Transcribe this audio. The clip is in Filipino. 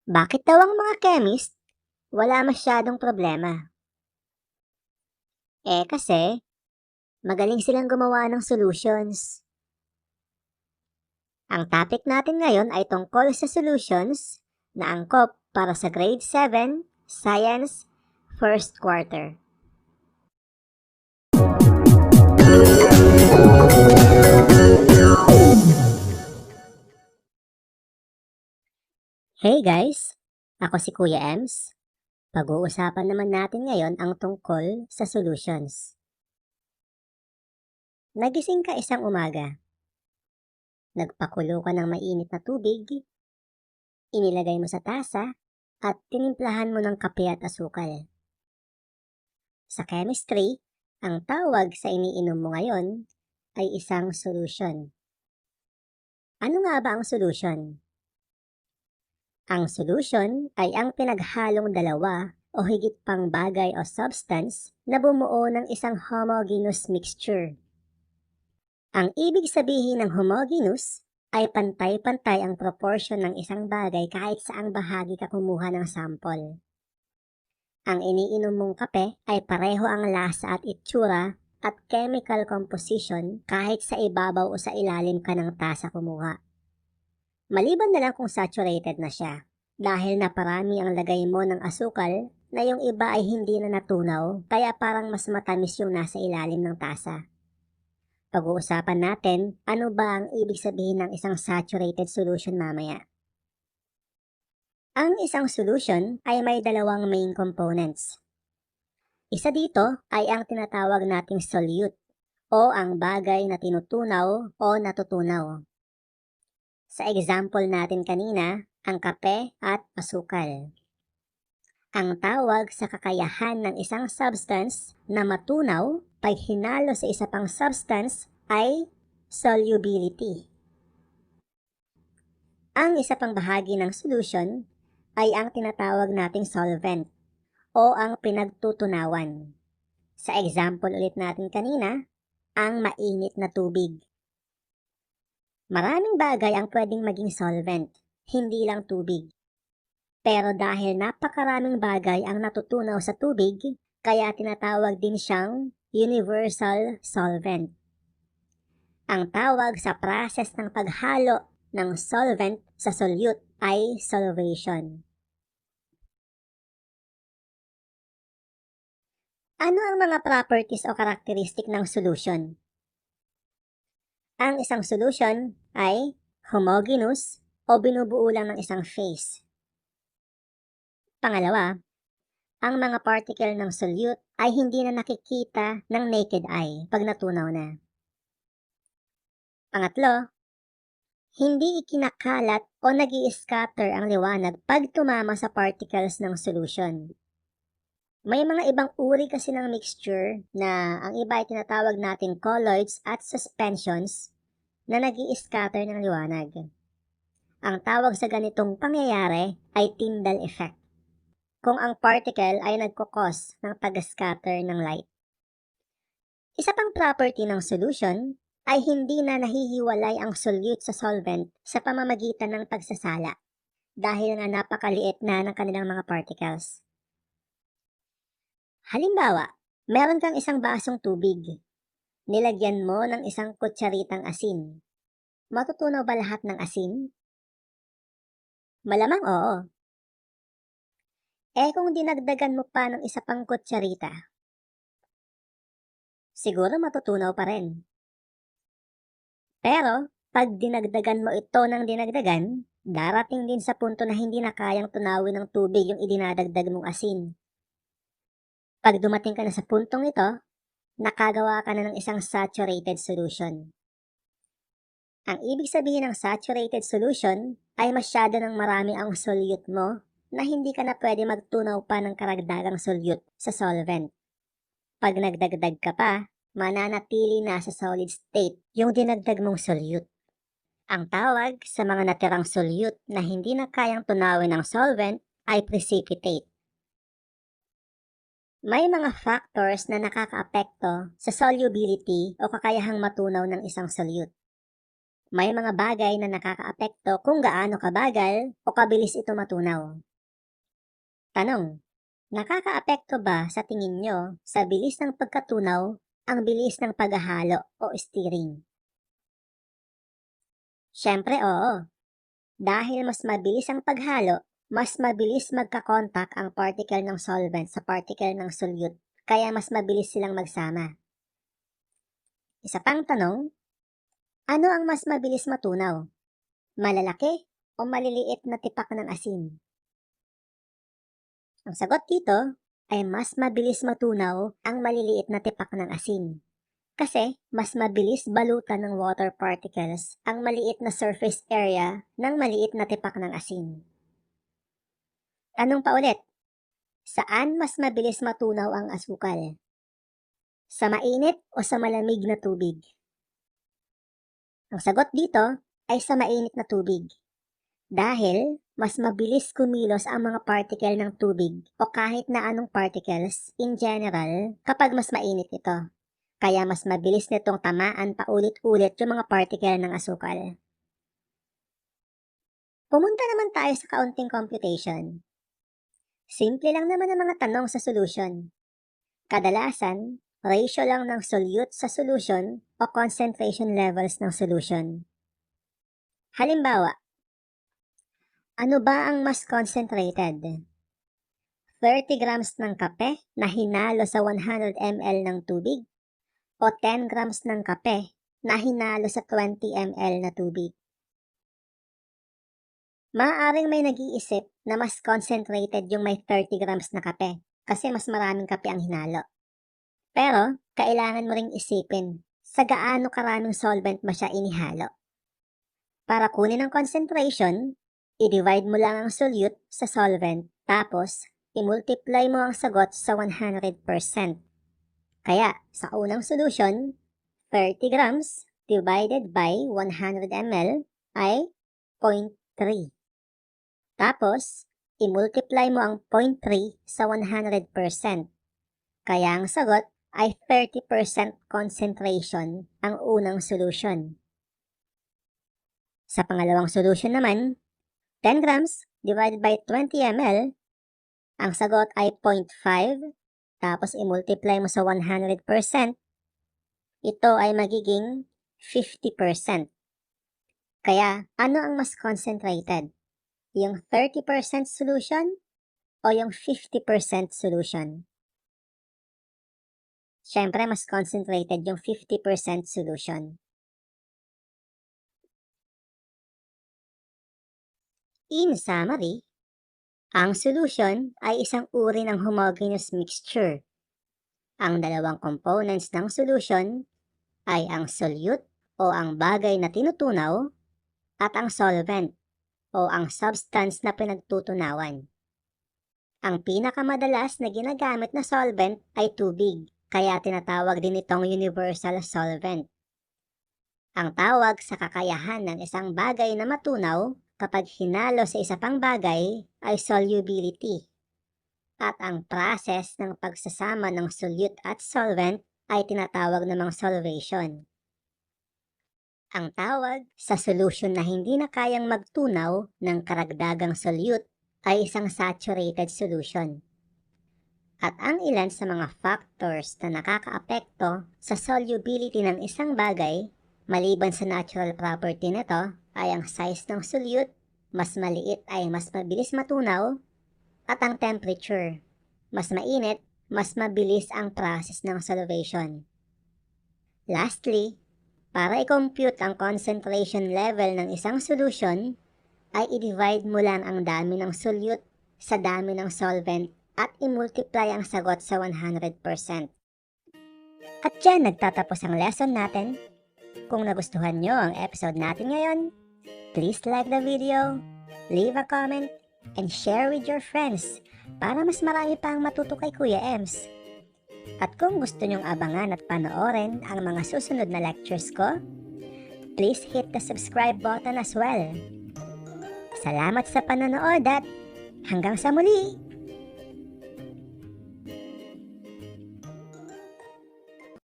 Bakit daw ang mga chemist wala masyadong problema? Kasi magaling silang gumawa ng solutions. Ang topic natin ngayon ay tungkol sa solutions na angkop para sa grade 7 Science First Quarter. Hey guys! Ako si Kuya Ems. Pag-uusapan naman natin ngayon ang tungkol sa solutions. Nagising ka isang umaga. Nagpakulo ka ng mainit na tubig, inilagay mo sa tasa, at tinimplahan mo ng kape at asukal. Sa chemistry, ang tawag sa iniinom mo ngayon ay isang solution. Ano nga ba ang solution? Ang solution ay ang pinaghalong dalawa o higit pang bagay o substance na bumuo ng isang homogeneous mixture. Ang ibig sabihin ng homogeneous ay pantay-pantay ang proportion ng isang bagay kahit saang bahagi ka kumuha ng sample. Ang iniinom mong kape ay pareho ang lasa at itsura at chemical composition kahit sa ibabaw o sa ilalim ka ng tasa kumuha. Maliban na lang kung saturated na siya, dahil naparami ang lagay mo ng asukal na yung iba ay hindi na natunaw, kaya parang mas matamis yung nasa ilalim ng tasa. Pag-uusapan natin, ano ba ang ibig sabihin ng isang saturated solution mamaya. Ang isang solution ay may dalawang main components. Isa dito ay ang tinatawag nating solute o ang bagay na tinutunaw o natutunaw. Sa example natin kanina, ang kape at asukal. Ang tawag sa kakayahan ng isang substance na matunaw pag hinalo sa isa pang substance ay solubility. Ang isa pang bahagi ng solution ay ang tinatawag nating solvent o ang pinagtutunawan. Sa example ulit natin kanina, ang mainit na tubig. Maraming bagay ang pwedeng maging solvent, hindi lang tubig. Pero dahil napakaraming bagay ang natutunaw sa tubig, kaya tinatawag din siyang universal solvent. Ang tawag sa process ng paghalo ng solvent sa solute ay solvation. Ano ang mga properties o characteristic ng solution? Ang isang solution ay homogeneous o binubuo lang ng isang phase. Pangalawa, ang mga particle ng solute ay hindi na nakikita ng naked eye pag natunaw na. Pangatlo, hindi ikinakalat o nag-i-scatter ang liwanag pag tumama sa particles ng solution. May mga ibang uri kasi ng mixture na ang iba ay tinatawag natin colloids at suspensions na nag-i-scatter ng liwanag. Ang tawag sa ganitong pangyayari ay Tyndall effect, kung ang particle ay nagkukos ng pag-scatter ng light. Isa pang property ng solution ay hindi na nahihiwalay ang solute sa solvent sa pamamagitan ng pagsasala dahil nga napakaliit na ng kanilang mga particles. Halimbawa, meron kang isang basong tubig. Nilagyan mo ng isang kutsaritang asin. Matutunaw ba lahat ng asin? Malamang oo. Kung dinagdagan mo pa ng isa pang kutsarita, siguro matutunaw pa rin. Pero, pag dinagdagan mo ito ng dinagdagan, darating din sa punto na hindi na kayang tunawin ng tubig yung idinadagdag mong asin. Pag dumating ka na sa puntong ito, nakagawa ka na ng isang saturated solution. Ang ibig sabihin ng saturated solution ay masyado ng marami ang solute mo na hindi ka na pwede magtunaw pa ng karagdagang solute sa solvent. Pag nagdagdag ka pa, mananatili na sa solid state yung dinagdag mong solute. Ang tawag sa mga natirang solute na hindi na kayang tunawin ng solvent ay precipitate. May mga factors na nakakaapekto sa solubility o kakayahang matunaw ng isang solute. May mga bagay na nakakaapekto kung gaano kabagal o kabilis ito matunaw. Tanong, nakakaapekto ba sa tingin nyo sa bilis ng pagkatunaw ang bilis ng paghahalo o steering? Siyempre oo. Dahil mas mabilis ang paghalo, mas mabilis magkakontak ang particle ng solvent sa particle ng solute, kaya mas mabilis silang magsama. Isa pang tanong, ano ang mas mabilis matunaw? Malalaki o maliliit na tipak ng asin? Ang sagot dito ay mas mabilis matunaw ang maliliit na tipak ng asin. Kasi mas mabilis balutan ng water particles ang maliit na surface area ng maliit na tipak ng asin. Tanong pa ulit, saan mas mabilis matunaw ang asukal? Sa mainit o sa malamig na tubig? Ang sagot dito ay sa mainit na tubig. Dahil mas mabilis kumilos ang mga particle ng tubig o kahit na anong particles in general kapag mas mainit ito. Kaya mas mabilis nitong tamaan paulit-ulit yung mga particle ng asukal. Pumunta naman tayo sa kaunting computation. Simple lang naman ang mga tanong sa solution. Kadalasan, ratio lang ng solute sa solution o concentration levels ng solution. Halimbawa, ano ba ang mas concentrated? 30 grams ng kape na hinalo sa 100 ml ng tubig o 10 grams ng kape na hinalo sa 20 ml na tubig? Maaaring may nag-iisip na mas concentrated yung may 30 grams na kape kasi mas maraming kape ang hinalo. Pero, kailangan mo ring isipin sa gaano karaming solvent ba siya inihalo. Para kunin ang concentration, i-divide mo lang ang solute sa solvent tapos i-multiply mo ang sagot sa 100%. Kaya, sa unang solution, 30 grams divided by 100 ml ay 0.3. Tapos, i-multiply mo ang 0.3 sa 100%. Kaya ang sagot ay 30% concentration ang unang solution. Sa pangalawang solution naman, 10 grams divided by 20 ml, ang sagot ay 0.5, tapos i-multiply mo sa 100%, ito ay magiging 50%. Kaya, ano ang mas concentrated? Yung 30% solution o yung 50% solution? Siyempre, mas concentrated yung 50% solution. In summary, ang solution ay isang uri ng homogeneous mixture. Ang dalawang components ng solution ay ang solute o ang bagay na tinutunaw at ang solvent o ang substance na pinagtutunawan. Ang pinakamadalas na ginagamit na solvent ay tubig, kaya tinatawag din itong universal solvent. Ang tawag sa kakayahan ng isang bagay na matunaw kapag hinalo sa isa pang bagay ay solubility. At ang process ng pagsasama ng solute at solvent ay tinatawag namang solvation. Ang tawag sa solution na hindi na kayang magtunaw ng karagdagang solute ay isang saturated solution. At ang ilan sa mga factors na nakakaapekto sa solubility ng isang bagay, maliban sa natural property nito, ay ang size ng solute, mas maliit ay mas mabilis matunaw, at ang temperature. Mas mainit, mas mabilis ang process ng solvation. Lastly, para i-compute ang concentration level ng isang solution, ay i-divide mo lang ang dami ng solute sa dami ng solvent at i-multiply ang sagot sa 100%. At dyan nagtatapos ang lesson natin. Kung nagustuhan nyo ang episode natin ngayon, please like the video, leave a comment, and share with your friends para mas marami pang matuto kay Kuya Ems. At kung gusto nyong abangan at panoorin ang mga susunod na lectures ko, please hit the subscribe button as well. Salamat sa panonood at hanggang sa muli!